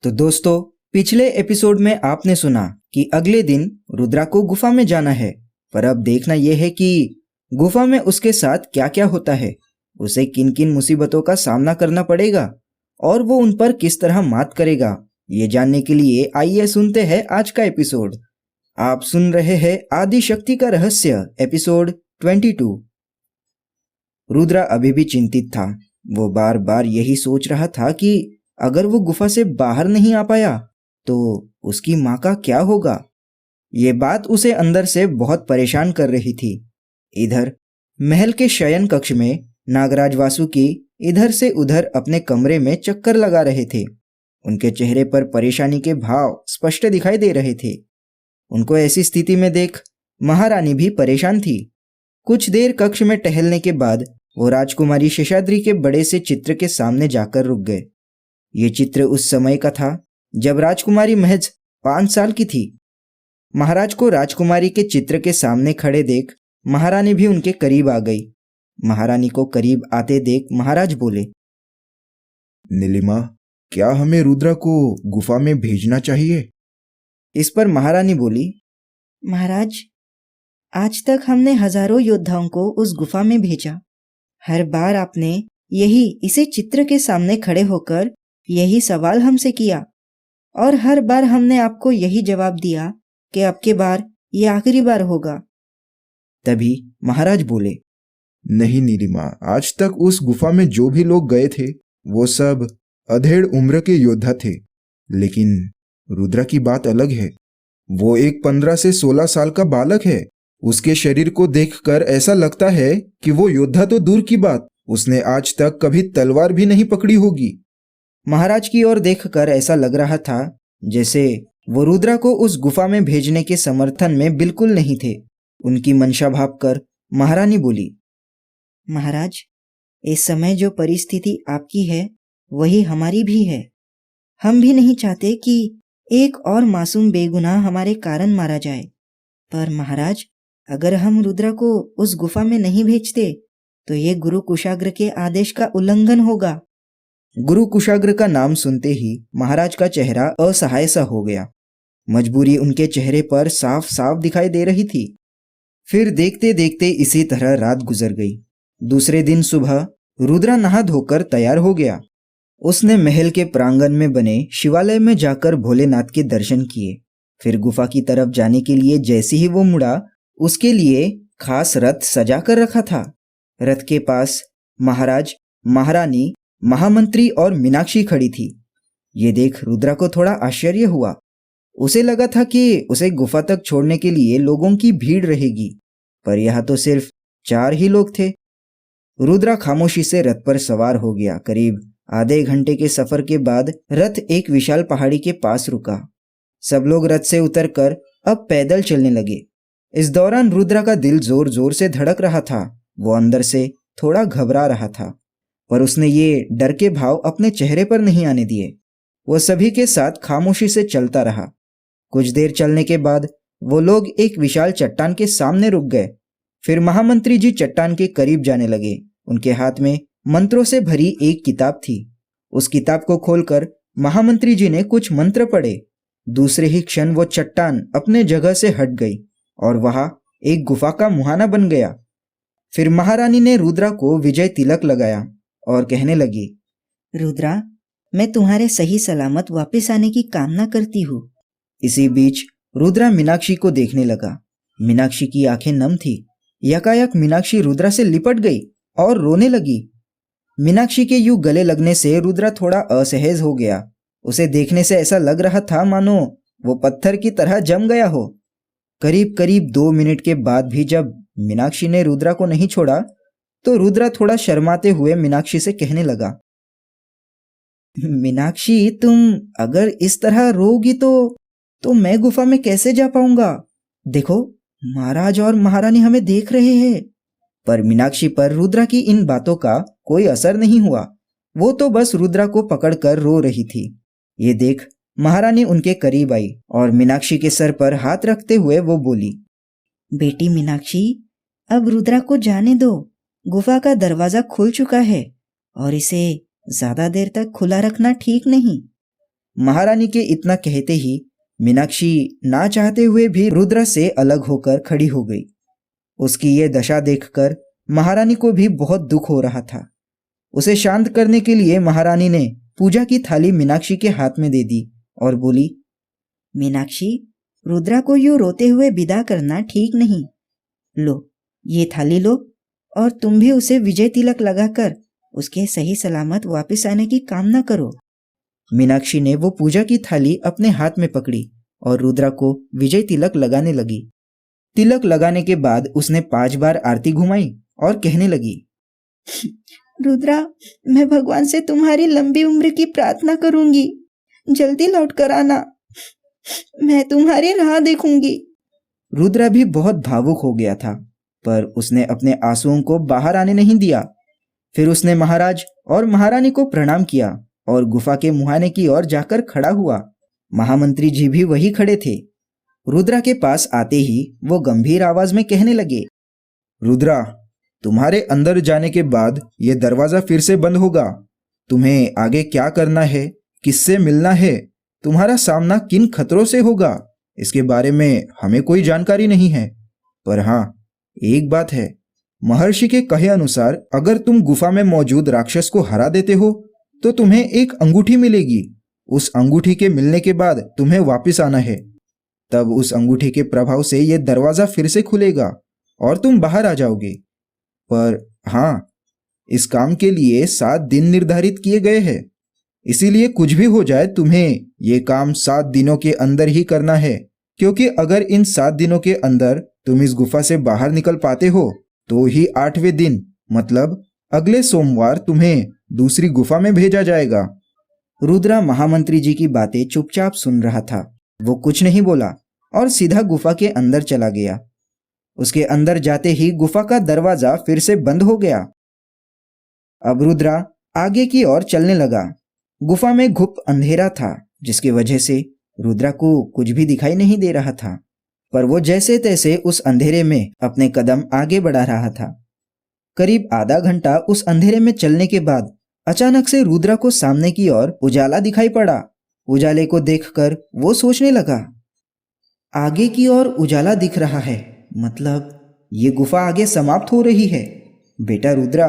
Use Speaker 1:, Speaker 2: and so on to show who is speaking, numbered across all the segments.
Speaker 1: तो दोस्तों, पिछले एपिसोड में आपने सुना कि अगले दिन रुद्रा को गुफा में जाना है। पर अब देखना यह है कि गुफा में उसके साथ क्या क्या होता है, उसे किन किन मुसीबतों का सामना करना पड़ेगा और वो उन पर किस तरह मात करेगा। ये जानने के लिए आइए सुनते हैं आज का एपिसोड। आप सुन रहे हैं आदि शक्ति का रहस्य एपिसोड 22। रुद्रा अभी भी चिंतित था। वो बार बार यही सोच रहा था कि अगर वो गुफा से बाहर नहीं आ पाया तो उसकी माँ का क्या होगा। ये बात उसे अंदर से बहुत परेशान कर रही थी। इधर महल के शयन कक्ष में नागराज वासुकी इधर से उधर अपने कमरे में चक्कर लगा रहे थे। उनके चेहरे पर परेशानी के भाव स्पष्ट दिखाई दे रहे थे। उनको ऐसी स्थिति में देख महारानी भी परेशान थी। कुछ देर कक्ष में टहलने के बाद वो राजकुमारी शेषाद्री के बड़े से चित्र के सामने जाकर रुक गए। ये चित्र उस समय का था जब राजकुमारी महज 5 साल की थी। महाराज को राजकुमारी के चित्र के सामने खड़े देख महारानी भी उनके करीब आ गई। महारानी को करीब आते देख महाराज बोले,
Speaker 2: नीलिमा, क्या हमें रुद्रा को गुफा में भेजना चाहिए?
Speaker 1: इस पर महारानी बोली,
Speaker 3: महाराज, आज तक हमने हजारों योद्धाओं को उस गुफा में भेजा। हर बार आपने इसी चित्र के सामने खड़े होकर यही सवाल हमसे किया और हर बार हमने आपको यही जवाब दिया कि अब की बार ये आखिरी बार होगा।
Speaker 1: तभी महाराज बोले,
Speaker 2: नहीं नीलिमा, आज तक उस गुफा में जो भी लोग गए थे वो सब अधेड़ उम्र के योद्धा थे, लेकिन रुद्रा की बात अलग है। वो एक 15 से 16 साल का बालक है। उसके शरीर को देखकर ऐसा लगता है कि वो योद्धा तो दूर की बात, उसने आज तक कभी तलवार भी नहीं पकड़ी होगी।
Speaker 1: महाराज की ओर देखकर ऐसा लग रहा था जैसे वो रुद्रा को उस गुफा में भेजने के समर्थन में बिल्कुल नहीं थे। उनकी मंशा भांपकर महारानी बोली,
Speaker 3: महाराज, इस समय जो परिस्थिति आपकी है वही हमारी भी है। हम भी नहीं चाहते कि एक और मासूम बेगुनाह हमारे कारण मारा जाए। पर महाराज, अगर हम रुद्रा को उस गुफा में नहीं भेजते तो ये गुरु कुशाग्र के आदेश का उल्लंघन होगा।
Speaker 1: गुरु कुशाग्र का नाम सुनते ही महाराज का चेहरा असहाय सा हो गया। मजबूरी उनके चेहरे पर साफ साफ दिखाई दे रही थी। फिर देखते देखते इसी तरह रात गुजर गई। दूसरे दिन सुबह रुद्रा नहा धोकर तैयार हो गया। उसने महल के प्रांगण में बने शिवालय में जाकर भोलेनाथ के दर्शन किए। फिर गुफा की तरफ जाने के लिए जैसे ही वो मुड़ा, उसके लिए खास रथ सजा कर रखा था। रथ के पास महाराज, महारानी, महामंत्री और मीनाक्षी खड़ी थी। ये देख रुद्रा को थोड़ा आश्चर्य हुआ। उसे लगा था कि उसे गुफा तक छोड़ने के लिए लोगों की भीड़ रहेगी, पर यहाँ तो सिर्फ 4 ही लोग थे। रुद्रा खामोशी से रथ पर सवार हो गया। करीब आधे घंटे के सफर के बाद रथ एक विशाल पहाड़ी के पास रुका। सब लोग रथ से उतरकर अब पैदल चलने लगे। इस दौरान रुद्रा का दिल जोर जोर से धड़क रहा था। वो अंदर से थोड़ा घबरा रहा था, पर उसने ये डर के भाव अपने चेहरे पर नहीं आने दिए। वो सभी के साथ खामोशी से चलता रहा। कुछ देर चलने के बाद वो लोग एक विशाल चट्टान के सामने रुक गए। फिर महामंत्री जी चट्टान के करीब जाने लगे। उनके हाथ में मंत्रों से भरी एक किताब थी। उस किताब को खोलकर महामंत्री जी ने कुछ मंत्र पढ़े। दूसरे ही क्षण वो चट्टान अपने जगह से हट गई और वहां एक गुफा का मुहाना बन गया। फिर महारानी ने रुद्रा को विजय तिलक लगाया और कहने लगी,
Speaker 3: रुद्रा, मैं तुम्हारे सही सलामत वापस आने की कामना करती हूँ।
Speaker 1: इसी बीच रुद्रा मीनाक्षी को देखने लगा। मीनाक्षी की आंखें नम थी। यकायक मीनाक्षी रुद्रा से लिपट गई और रोने लगी। मीनाक्षी के यूं गले लगने से रुद्रा थोड़ा असहज हो गया। उसे देखने से ऐसा लग रहा था मानो वो पत्थर की तरह जम गया हो। करीब करीब 2 मिनट के बाद भी जब मीनाक्षी ने रुद्रा को नहीं छोड़ा तो रुद्रा थोड़ा शर्माते हुए मीनाक्षी से कहने लगा, मीनाक्षी, तुम अगर इस तरह रोगी तो मैं गुफा में कैसे जा पाऊंगा? देखो, महाराज और महारानी हमें देख रहे हैं। पर मीनाक्षी पर रुद्रा की इन बातों का कोई असर नहीं हुआ। वो तो बस रुद्रा को पकड़कर रो रही थी। ये देख महारानी उनके करीब आई और मीनाक्षी के सर पर हाथ रखते हुए वो बोली,
Speaker 3: बेटी मीनाक्षी, अब रुद्रा को जाने दो। गुफा का दरवाजा खुल चुका है और इसे ज्यादा देर तक खुला रखना ठीक नहीं।
Speaker 1: महारानी के इतना कहते ही मीनाक्षी ना चाहते हुए भी रुद्र से अलग होकर खड़ी हो गई। उसकी ये दशा देखकर महारानी को भी बहुत दुख हो रहा था। उसे शांत करने के लिए महारानी ने पूजा की थाली मीनाक्षी के हाथ में दे दी और बोली,
Speaker 3: मीनाक्षी, रुद्रा को यूं रोते हुए विदा करना ठीक नहीं। लो, ये थाली लो और तुम भी उसे विजय तिलक लगाकर उसके सही सलामत वापस आने की कामना करो।
Speaker 1: मीनाक्षी ने वो पूजा की थाली अपने हाथ में पकड़ी और रुद्रा को विजय तिलक लगाने लगी। तिलक लगाने के बाद उसने 5 बार आरती घुमाई और कहने लगी,
Speaker 3: रुद्रा, मैं भगवान से तुम्हारी लंबी उम्र की प्रार्थना करूंगी। जल्दी लौट कर आना, मैं तुम्हारी राह देखूंगी।
Speaker 1: रुद्रा भी बहुत भावुक हो गया था, पर उसने अपने आंसुओं को बाहर आने नहीं दिया। फिर उसने महाराज और महारानी को प्रणाम किया और गुफा के मुहाने की ओर जाकर खड़ा हुआ। महामंत्री जी भी वही खड़े थे। रुद्रा के पास आते ही वो गंभीर आवाज में कहने लगे,
Speaker 2: रुद्रा, तुम्हारे अंदर जाने के बाद यह दरवाजा फिर से बंद होगा। तुम्हें आगे क्या करना है, किससे मिलना है, तुम्हारा सामना किन खतरों से होगा, इसके बारे में हमें कोई जानकारी नहीं है। पर हाँ, एक बात है, महर्षि के कहे अनुसार अगर तुम गुफा में मौजूद राक्षस को हरा देते हो तो तुम्हें एक अंगूठी मिलेगी। उस अंगूठी के मिलने के बाद तुम्हें वापस आना है। तब उस अंगूठी के प्रभाव से यह दरवाजा फिर से खुलेगा और तुम बाहर आ जाओगे। पर हाँ, इस काम के लिए 7 दिन निर्धारित किए गए हैं। इसीलिए कुछ भी हो जाए तुम्हें ये काम 7 दिनों के अंदर ही करना है, क्योंकि अगर इन 7 दिनों के अंदर तुम इस गुफा से बाहर निकल पाते हो तो ही 8वें दिन मतलब अगले सोमवार तुम्हें दूसरी गुफा में भेजा जाएगा।
Speaker 1: रुद्रा महामंत्री जी की बातें चुपचाप सुन रहा था। वो कुछ नहीं बोला और सीधा गुफा के अंदर चला गया। उसके अंदर जाते ही गुफा का दरवाजा फिर से बंद हो गया। अब रुद्रा आगे की ओर चलने लगा। गुफा में घुप अंधेरा था, जिसकी वजह से रुद्रा को कुछ भी दिखाई नहीं दे रहा था, पर वो जैसे तैसे उस अंधेरे में अपने कदम आगे बढ़ा रहा था। करीब आधा घंटा उस अंधेरे में चलने के बाद अचानक से रुद्रा को सामने की ओर उजाला दिखाई पड़ा। उजाले को देखकर वो सोचने लगा, आगे की ओर उजाला दिख रहा है, मतलब ये गुफा आगे समाप्त हो रही है। बेटा रुद्रा,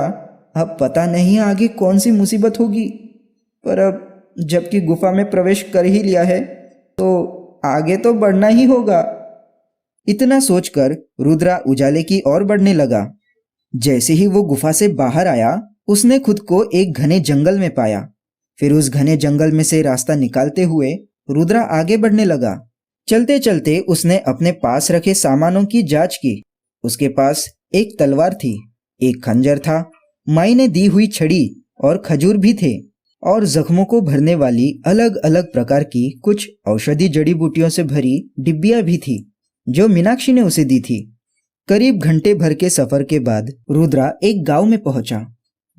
Speaker 1: अब पता नहीं आगे कौन सी मुसीबत होगी, पर अब जबकि गुफा में प्रवेश कर ही लिया है तो आगे तो बढ़ना ही होगा। इतना सोचकर रुद्रा उजाले की ओर बढ़ने लगा। जैसे ही वो गुफा से बाहर आया, उसने खुद को एक घने जंगल में पाया। फिर उस घने जंगल में से रास्ता निकालते हुए रुद्रा आगे बढ़ने लगा। चलते चलते उसने अपने पास रखे सामानों की जांच की। उसके पास एक तलवार थी, एक खंजर था, माई ने दी हुई छड़ी और खजूर भी थे, और जख्मों को भरने वाली अलग अलग प्रकार की कुछ औषधि जड़ी बूटियों से भरी डिब्बियां भी थी, जो मीनाक्षी ने उसे दी थी। करीब घंटे भर के सफर के बाद रुद्रा एक गांव में पहुंचा।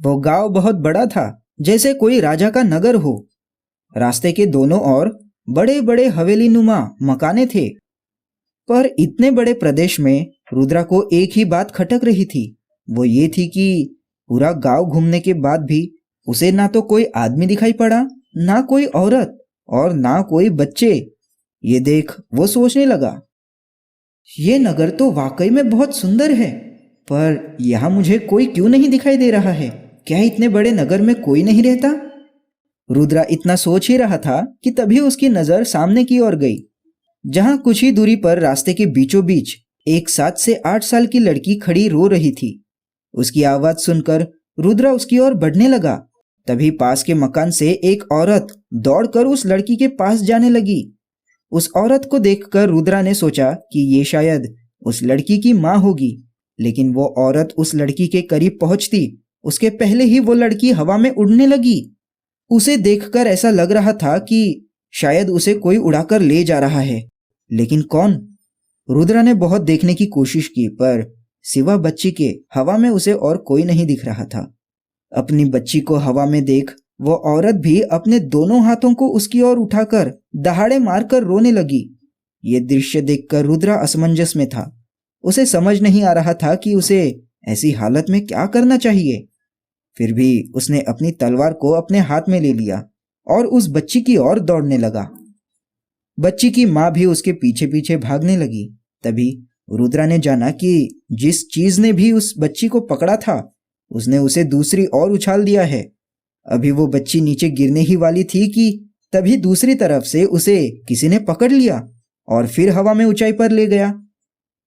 Speaker 1: वो गांव बहुत बड़ा था, जैसे कोई राजा का नगर हो। रास्ते के दोनों ओर बड़े बड़े हवेली नुमा मकाने थे। पर इतने बड़े प्रदेश में रुद्रा को एक ही बात खटक रही थी। वो ये थी कि पूरा गांव घूमने के बाद भी उसे ना तो कोई आदमी दिखाई पड़ा, ना कोई औरत और ना कोई बच्चे। ये देख वो सोचने लगा, ये नगर तो वाकई में बहुत सुंदर है, पर यहाँ मुझे कोई क्यों नहीं दिखाई दे रहा है? क्या इतने बड़े नगर में कोई नहीं रहता? रुद्रा इतना सोच ही रहा था कि तभी उसकी नजर सामने की ओर गई, जहां कुछ ही दूरी पर रास्ते के बीचों बीच एक 7 से 8 साल की लड़की खड़ी रो रही थी। उसकी आवाज सुनकर रुद्रा उसकी ओर बढ़ने लगा। तभी पास के मकान से एक औरत दौड़कर उस लड़की के पास जाने लगी। उस औरत को देखकर रुद्रा ने सोचा कि ये शायद उस लड़की की माँ होगी, लेकिन वो औरत उस लड़की के करीब पहुंचती उसके पहले ही वो लड़की हवा में उड़ने लगी। उसे देखकर ऐसा लग रहा था कि शायद उसे कोई उड़ाकर ले जा रहा है, लेकिन कौन? रुद्रा ने बहुत देखने की कोशिश की, पर सिवा बच्ची के हवा में उसे और कोई नहीं दिख रहा था। अपनी बच्ची को हवा में देख वो औरत भी अपने दोनों हाथों को उसकी ओर उठाकर दहाड़े मारकर रोने लगी। ये दृश्य देखकर रुद्रा असमंजस में था। उसे समझ नहीं आ रहा था कि उसे ऐसी हालत में क्या करना चाहिए। फिर भी उसने अपनी तलवार को अपने हाथ में ले लिया और उस बच्ची की ओर दौड़ने लगा। बच्ची की माँ भी उसके पीछे पीछे भागने लगी। तभी रुद्रा ने जाना कि जिस चीज ने भी उस बच्ची को पकड़ा था उसने उसे दूसरी ओर उछाल दिया है। अभी वो बच्ची नीचे गिरने ही वाली थी कि तभी दूसरी तरफ से उसे किसी ने पकड़ लिया और फिर हवा में ऊंचाई पर ले गया।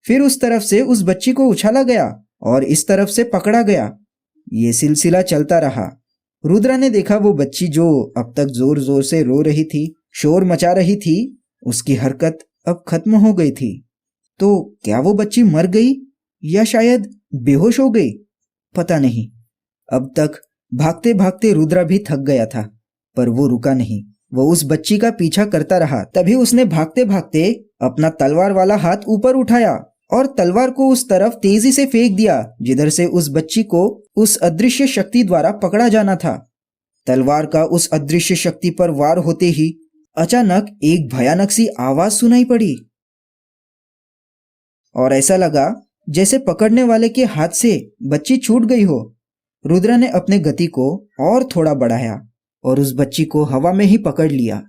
Speaker 1: फिर उस तरफ से उस बच्ची को उछाला गया और इस तरफ से पकड़ा गया। ये सिलसिला चलता रहा। रुद्रा ने देखा वो बच्ची जो अब तक जोर जोर से रो रही थी, शोर मचा रही थी, उसकी हरकत अब खत्म हो गई थी। तो क्या वो बच्ची मर गई या शायद बेहोश हो गई? पता नहीं। अब तक भागते भागते रुद्रा भी थक गया था, पर वो रुका नहीं। वो उस बच्ची का पीछा करता रहा। तभी उसने भागते भागते अपना तलवार वाला हाथ ऊपर उठाया और तलवार को उस तरफ तेजी से फेंक दिया जिधर से उस बच्ची को उस अदृश्य शक्ति द्वारा पकड़ा जाना था। तलवार का उस अदृश्य शक्ति पर वार होते ही अचानक एक भयानक सी आवाज सुनाई पड़ी और ऐसा लगा जैसे पकड़ने वाले के हाथ से बच्ची छूट गई हो। रुद्रा ने अपने गति को और थोड़ा बढ़ाया और उस बच्ची को हवा में ही पकड़ लिया।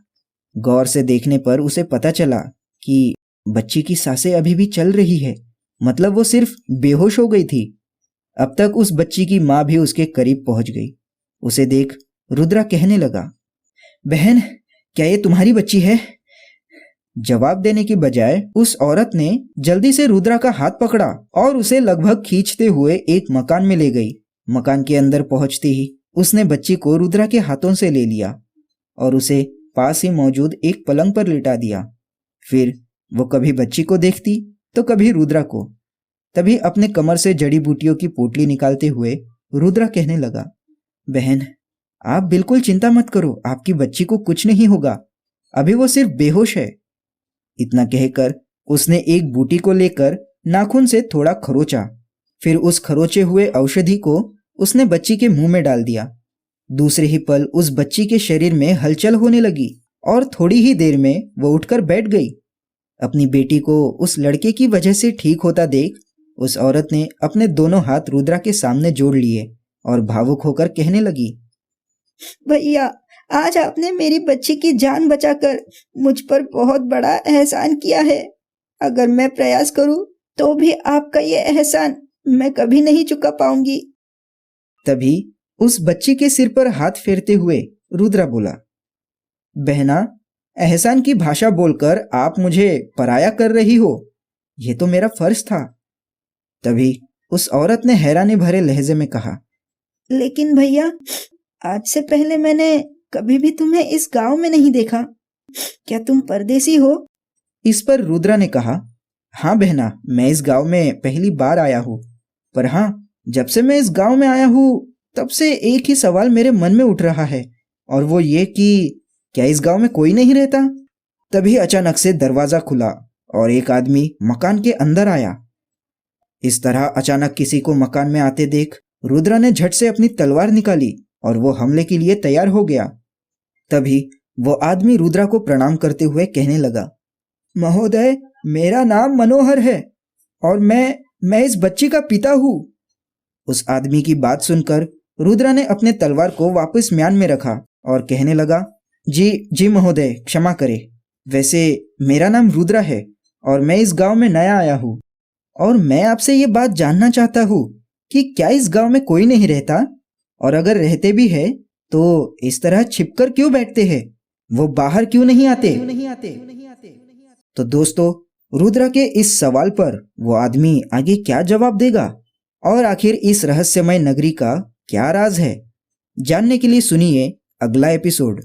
Speaker 1: गौर से देखने पर उसे पता चला कि बच्ची की सांसें अभी भी चल रही है, मतलब वो सिर्फ बेहोश हो गई थी। अब तक उस बच्ची की माँ भी उसके करीब पहुंच गई। उसे देख रुद्रा कहने लगा, बहन, क्या ये तुम्हारी बच्ची है? जवाब देने की बजाय उस औरत ने जल्दी से रुद्रा का हाथ पकड़ा और उसे लगभग खींचते हुए एक मकान में ले गई। मकान के अंदर पहुंचते ही उसने बच्ची को रुद्रा के हाथों से ले लिया और उसे पास ही मौजूद एक पलंग पर लिटा दिया। फिर वो कभी बच्ची को देखती तो कभी रुद्रा को। तभी अपने कमर से जड़ी बूटियों की पोटली निकालते हुए रुद्रा कहने लगा, बहन, आप बिल्कुल चिंता मत करो, आपकी बच्ची को कुछ नहीं होगा, अभी वो सिर्फ बेहोश है। इतना कहकर उसने एक बूटी को लेकर नाखून से थोड़ा खरोचा। फिर उस खरोचे हुए औषधि को उसने बच्ची के मुंह में डाल दिया। दूसरे ही पल उस बच्ची के शरीर में हलचल होने लगी और थोड़ी ही देर में वो उठकर बैठ गई। अपनी बेटी को उस लड़के की वजह से ठीक होता देख उस औरत ने अपने दोनों हाथ रुद्रा के सामने जोड़ लिए और भावुक होकर कहने लगी,
Speaker 3: भैया, आज आपने मेरी बच्ची की जान बचाकर मुझ पर बहुत बड़ा एहसान किया है। अगर मैं प्रयास करूं तो भी आपका ये एहसान मैं कभी नहीं चुका पाऊंगी।
Speaker 1: तभी उस बच्ची के सिर पर हाथ फेरते हुए रुद्रा बोला, बहना, एहसान की भाषा बोलकर आप मुझे पराया कर रही हो, यह तो मेरा फर्ज था। तभी उस औरत ने हैरानी भरे लहजे में कहा,
Speaker 3: लेकिन भैया, आज से पहले मैंने कभी भी तुम्हें इस गांव में नहीं देखा। क्या तुम परदेसी हो?
Speaker 1: इस पर रुद्रा ने कहा, हाँ बहना, मैं इस गांव में पहली बार आया हूँ। पर हाँ, जब से मैं इस गांव में आया हूँ तब से एक ही सवाल मेरे मन में उठ रहा है, और वो ये कि क्या इस गांव में कोई नहीं रहता? तभी अचानक से दरवाजा खुला और एक आदमी मकान के अंदर आया। इस तरह अचानक किसी को मकान में आते देख रुद्रा ने झट से अपनी तलवार निकाली और वो हमले के लिए तैयार हो गया। तभी वो आदमी रुद्रा को प्रणाम करते हुए कहने लगा, महोदय, मेरा नाम मनोहर है और मैं इस बच्ची का पिता हूँ। उस आदमी की बात सुनकर रुद्रा ने अपने तलवार को वापस म्यान में रखा और कहने लगा, जी महोदय, क्षमा करें। वैसे मेरा नाम रुद्रा है और मैं इस गांव में नया आया हूँ और मैं आपसे ये बात जानना चाहता हूँ कि क्या इस गांव में कोई नहीं रहता, और अगर रहते भी है तो इस तरह छिपकर क्यों बैठते हैं, वो बाहर क्यों नहीं आते? तो दोस्तों, रुद्रा के इस सवाल पर वो आदमी आगे क्या जवाब देगा और आखिर इस रहस्यमय नगरी का क्या राज है, जानने के लिए सुनिए अगला एपिसोड।